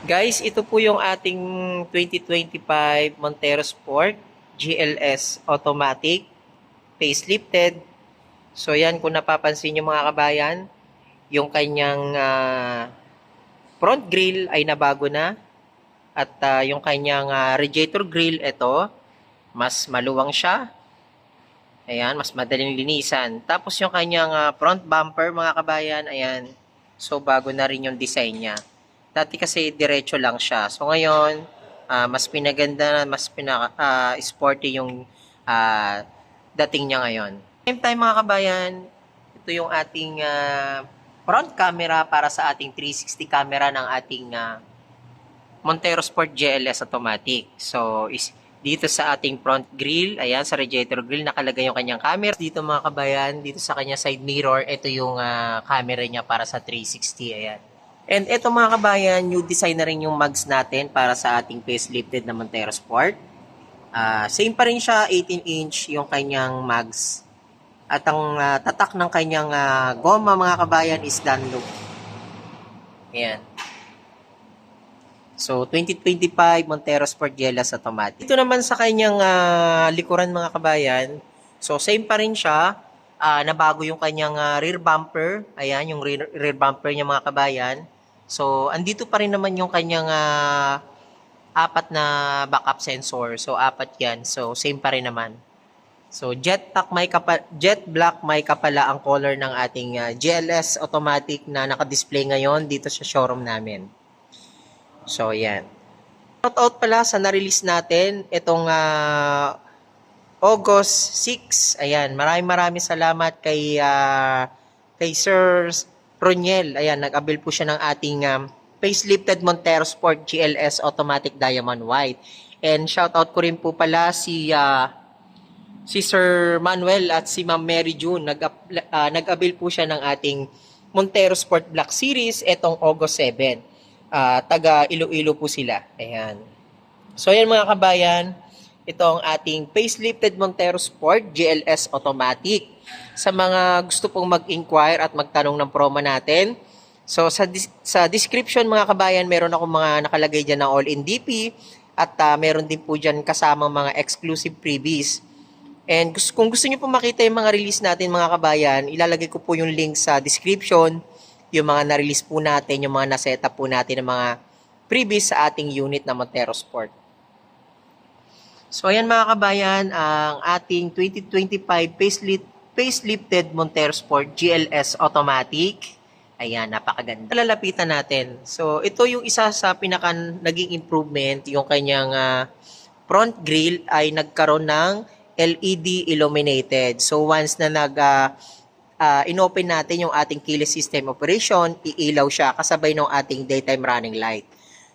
Guys, ito po yung ating 2025 Montero Sport GLS Automatic facelifted. So yan, kung napapansin nyo mga kabayan, yung kanyang front grille ay nabago na at yung kanyang radiator grille, ito, mas maluwang siya. Ayan, mas madaling linisan. Tapos yung kanyang front bumper mga kabayan, ayan, so bago na rin yung design niya. Dati kasi diretso lang siya. So ngayon, mas pinaganda, mas sporty yung dating niya ngayon. Same time mga kabayan, ito yung ating front camera para sa ating 360 camera ng ating Montero Sport GLS Automatic. So, dito sa ating front grille, ayan, sa radiator grille, nakalagay yung kanyang camera. Dito mga kabayan, dito sa kanya side mirror, ito yung camera niya para sa 360, ayan. And ito mga kabayan, new design na rin yung mugs natin para sa ating facelifted na Montero Sport. Same pa rin siya, 18-inch yung kanyang mugs. At ang tatak ng kanyang goma mga kabayan is Dunlop. Ayan. So, 2025 Montero Sport GLS Automatic. Ito naman sa kanyang likuran mga kabayan. So, same pa rin siya. Nabago yung kanyang rear bumper. Ayan, yung rear bumper niya mga kabayan. So, andito pa rin naman yung kanyang apat na backup sensor. So, apat yan. So, same pa rin naman. So, jet black mica pala ang color ng ating GLS Automatic na naka-display ngayon dito sa showroom namin. So, yan. Shoutout pala sa na-release natin itong August 6. Ayan, maraming salamat kay Sir Roniel. Ayan, nag-avail po siya ng ating facelifted Montero Sport GLS Automatic Diamond White. And shoutout ko rin po pala si Sir Manuel at si Ma'am Mary June. Nag-avail po siya ng ating Montero Sport Black Series etong August 7. Taga Iloilo po sila. Ayan. So, ayan mga kabayan, ito ang ating facelifted Montero Sport GLS Automatic. Sa mga gusto pong mag-inquire at magtanong ng promo natin, so sa description mga kabayan, meron akong mga nakalagay dyan ng all-in DP at meron din po dyan kasamang mga exclusive freebies. And kung gusto niyo po makita yung mga release natin mga kabayan, ilalagay ko po yung link sa description, yung mga na-release po natin, yung mga na-setup po natin ng mga freebies sa ating unit na Montero Sport. So ayan mga kabayan, ang ating 2025 facelifted Montero Sport GLS Automatic. Ayan, napakaganda. Lalapitan natin. So ito yung isa sa pinaka naging improvement, yung kanyang front grille ay nagkaroon ng LED illuminated. So once na inopen natin yung ating keyless system operation, iilaw siya kasabay ng ating daytime running light.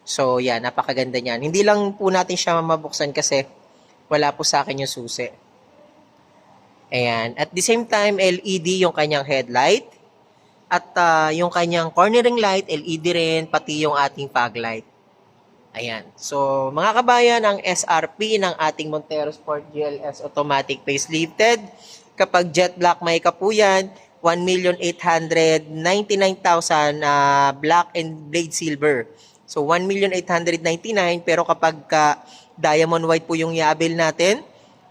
So, yan, napakaganda niyan. Hindi lang po natin siya mabuksan kasi wala po sa akin yung susi. Ayan. At the same time, LED yung kanyang headlight. At yung kanyang cornering light, LED rin, pati yung ating fog light. Ayan. So, mga kabayan, ang SRP ng ating Montero Sport GLS Automatic facelifted, kapag jet black mica po yan, 1,899,000 black and blade silver. So, 1,899,000, pero kapag diamond white po yung i-avail natin,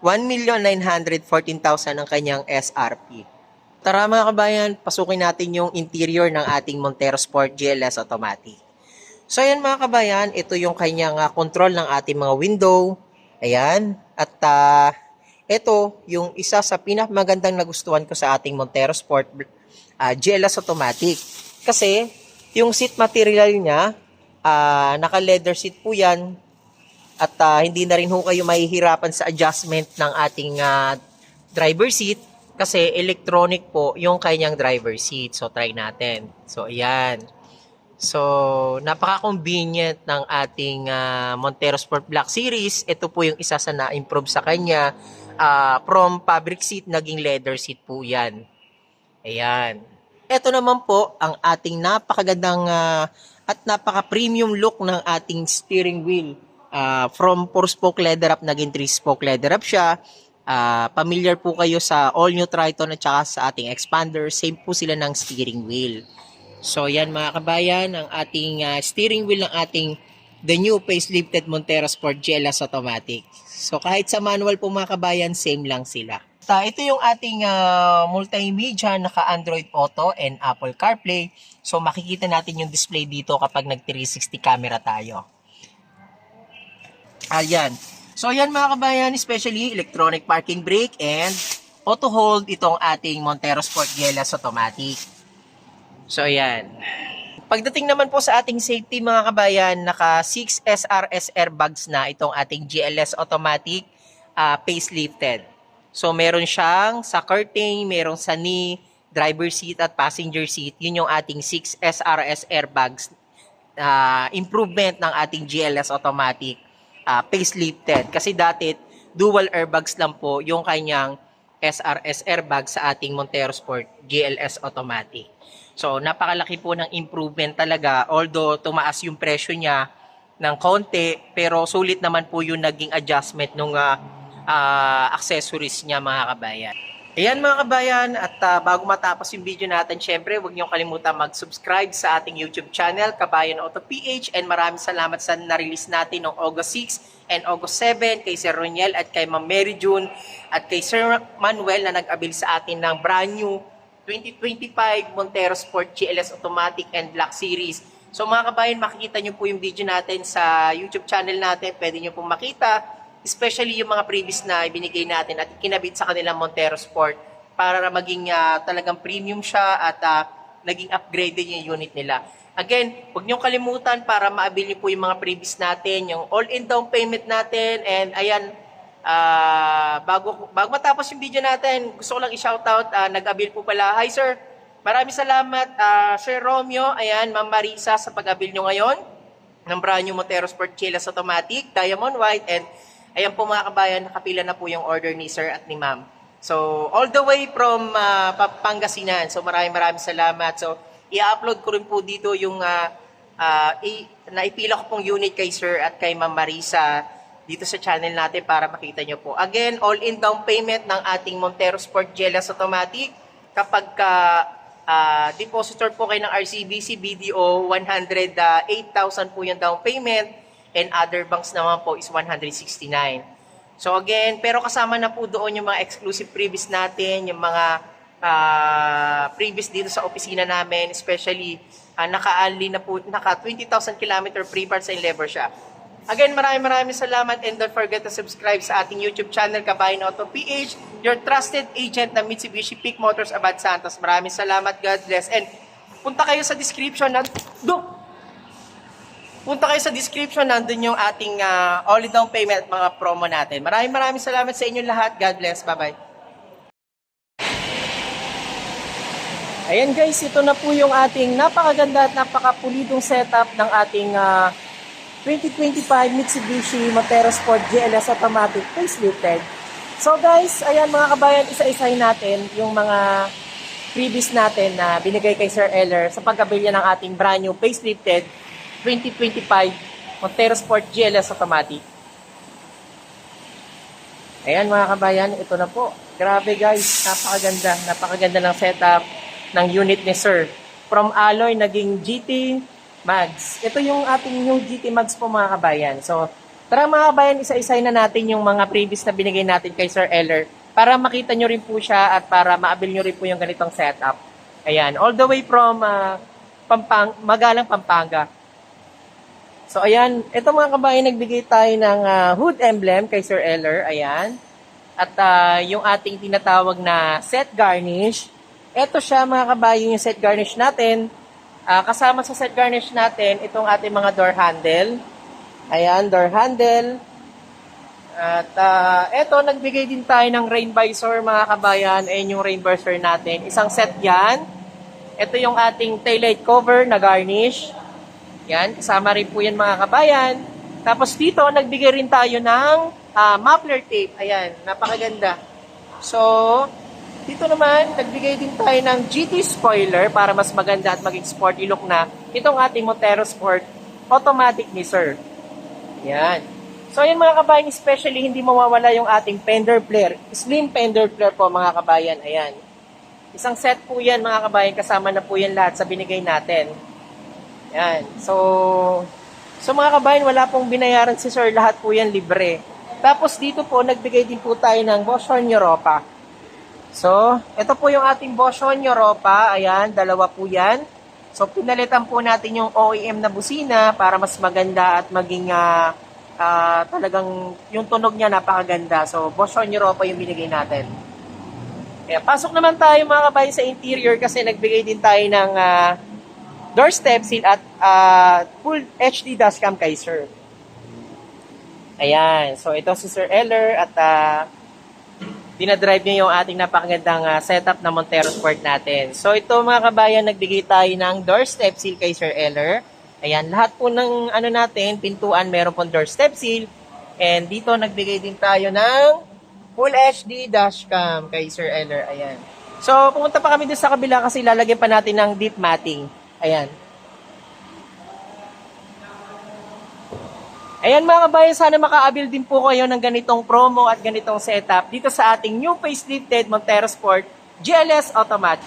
1,914,000 ang kanyang SRP. Tara mga kabayan, pasukin natin yung interior ng ating Montero Sport GLS Automatic. So, ayan mga kabayan, ito yung kanyang control ng ating mga window. Ayan. At ito yung isa sa pinakamagandang nagustuhan ko sa ating Montero Sport GLS Automatic. Kasi, yung seat material niya, naka-leather seat po yan. At hindi na rin ho kayo mahihirapan sa adjustment ng ating driver seat. Kasi electronic po yung kanyang driver seat. So, try natin. So, ayan. So, napaka-convenient ng ating Montero Sport Black Series. Ito po yung isa sa na-improve sa kanya. From fabric seat, naging leather seat po yan. Ayan. Ito naman po ang ating napakagandang at napaka-premium look ng ating steering wheel. From 4-spoke leather up, naging 3-spoke leather up siya. Familiar po kayo sa all-new Triton at saka sa ating expander. Same po sila ng steering wheel. So yan mga kabayan, ang ating steering wheel ng ating the new facelifted Montero Sport GLS Automatic. So kahit sa manual po mga kabayan, same lang sila. Ito yung ating multimedia, naka-Android Auto and Apple CarPlay. So makikita natin yung display dito kapag nag-360 camera tayo. Ayan. So yan mga kabayan, especially electronic parking brake and auto hold itong ating Montero Sport GLS Automatic. So ayan. Pagdating naman po sa ating safety mga kabayan, naka 6 SRS airbags na itong ating GLS Automatic facelifted. So meron siyang sa curtain, meron sa knee, driver seat at passenger seat. Yun yung ating 6 SRS airbags improvement ng ating GLS Automatic facelifted. Kasi dati dual airbags lang po yung kanyang SRS airbag sa ating Montero Sport GLS Automatic. So, napakalaki po ng improvement talaga. Although, tumaas yung presyo niya ng konti, pero sulit naman po yung naging adjustment ng accessories niya mga kabayan. Ayan mga kabayan, at bago matapos yung video natin, syempre, huwag niyo kalimutan mag-subscribe sa ating YouTube channel, Kabayan Auto PH, and maraming salamat sa na-release natin noong August 6 and August 7 kay Sir Roniel at kay Ma'am Mary June at kay Sir Manuel na nag-abil sa atin ng brand new 2025 Montero Sport GLS Automatic and Black Series. So mga kabayan, makikita nyo po yung video natin sa YouTube channel natin. Pwede nyo pong makita, especially yung mga previous na ibinigay natin at kinabit sa kanilang Montero Sport para maging talagang premium siya at naging upgraded yung unit nila. Again, huwag nyo kalimutan para ma-avail nyo po yung mga previous natin, yung all-in down payment natin, and ayan, bago matapos yung video natin, gusto ko lang i-shoutout, nag-avail po pala. Hi sir, maraming salamat Sir Romeo, ayan, Ma'am Marisa sa pag-avail nyo ngayon ng brand new Montero Sport GLS Automatic, Diamond White, and ayan po mga kabayan, nakapila na po yung order ni sir at ni ma'am. So, all the way from Pangasinan. So, maraming salamat. So, i-upload ko rin po dito yung naipila ko pong unit kay sir at kay Ma'am Marisa dito sa channel natin para makita nyo po. Again, all-in down payment ng ating Montero Sport GLS Automatic. Kapag depositor po kayo ng RCBC BDO, 108,000 po yung down payment, and other banks naman po is 169. So again, pero kasama na po doon yung mga exclusive previous natin, yung mga previous dito sa opisina namin, especially naka-only na po, naka 20,000 km free parts and labor shop. Again, maraming salamat, and don't forget to subscribe sa ating YouTube channel, Kabayan Auto PH, your trusted agent na Mitsubishi Peak Motors Abad Santos. Maraming salamat, God bless. And punta kayo sa description nandun yung ating all-in down payment at mga promo natin. Maraming salamat sa inyo lahat. God bless. Bye-bye. Ayan guys, ito na po yung ating napakaganda at napakapulidong setup ng ating 2025 Mitsubishi Montero Sport GLS Automatic facelifted. So guys, ayan mga kabayan, isa-isahin natin yung mga previous natin na binigay kay Sir Eller sa pagkabilya ng ating brand new facelifted 2025 Montero Sport GLS Automatic. Ayan mga kabayan, ito na po. Grabe guys, napakaganda ng setup ng unit ni Sir. From alloy, naging GT Mags. Ito yung ating new GT Mags po mga kabayan. So, tara mga kabayan, isa-isay na natin yung mga previous na binigay natin kay Sir Eller para makita nyo rin po siya at para ma-avail nyo rin po yung ganitong setup. Ayan, all the way from Magalang, Pampanga. So, ayan, ito mga kabayan, nagbigay tayo ng hood emblem kay Sir Eller. Ayan. At yung ating tinatawag na set garnish. Ito siya mga kabayan, yung set garnish natin. Kasama sa set garnish natin, itong ating mga door handle. Ayan, door handle. At eto, nagbigay din tayo ng rain visor mga kabayan. Ayan yung rain visor natin. Isang set yan. Ito yung ating taillight cover na garnish. Yan, kasama rin po yan mga kabayan. Tapos dito, nagbigay rin tayo ng muffler tape. Ayan, napakaganda. So, dito naman, nagbigay din tayo ng GT spoiler para mas maganda at maging sporty look na itong ating Montero Sport Automatic ni Sir. Yan. So, yan mga kabayan, especially hindi mawawala yung ating fender flare. Slim fender flare po mga kabayan. Ayan. Isang set po yan mga kabayan, kasama na po yan lahat sa binigay natin. Yan. So mga kabayan, wala pong binayaran si sir, lahat po yan libre. Tapos dito po, nagbigay din po tayo ng Boschon Europa. So, ito po yung ating Boschon Europa. Ayan, dalawa po yan. So, pinalitan po natin yung OEM na busina para mas maganda at maging talagang yung tunog niya napakaganda. So, Boschon Europa yung binigay natin. Kaya, pasok naman tayo mga kabayan sa interior kasi nagbigay din tayo ng doorstep seal at full HD dashcam kay sir. Ayan. So, ito si Sir Eller at dinadrive niya yung ating napakagandang setup na Montero Sport natin. So, ito mga kabayan, nagbigay tayo ng doorstep seal kay Sir Eller. Ayan, lahat po ng natin, pintuan, meron pong doorstep seal. And dito, nagbigay din tayo ng full HD dashcam kay Sir Eller. Ayan. So, pumunta pa kami dun sa kabila kasi lalagyan pa natin ng deep matting. Ayan. Ayan mga kabayan, sana maka-avail din po kayo ng ganitong promo at ganitong setup dito sa ating new facelifted Montero Sport GLS Automatic.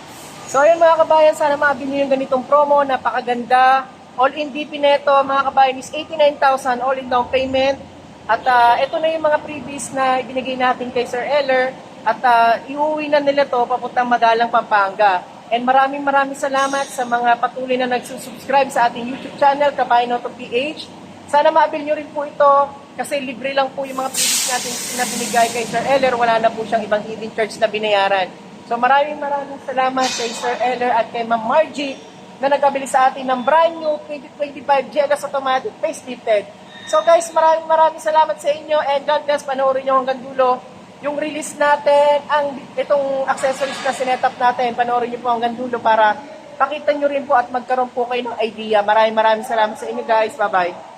So ayan mga kabayan, sana ma-avail nyo yung ganitong promo, napakaganda. All-in DP neto mga kabayan is 89,000 all-in down payment. At ito na yung mga previous na ibinigay natin kay Sir Eller. At iuwi na nila to papuntang Madalang, Pampanga. And maraming salamat sa mga patuloy na nagsusubscribe sa ating YouTube channel, Kabayan Auto PH. Sana ma-avail nyo rin po ito kasi libre lang po yung mga previous natin na binigay kay Sir Eller. Wala na po siyang ibang hidden charge na binayaran. So maraming salamat kay Sir Eller at kay Ma'am Margie na nag-abili sa atin ng brand new 2025 GLS Automatic facelifted. So guys, maraming salamat sa inyo and God bless, panoorin nyo hanggang dulo yung release natin, itong accessories na sinetap natin. Panoorin nyo po hanggang dulo para pakita nyo rin po at magkaroon po kayo ng idea. Maraming salamat sa inyo guys. Bye-bye.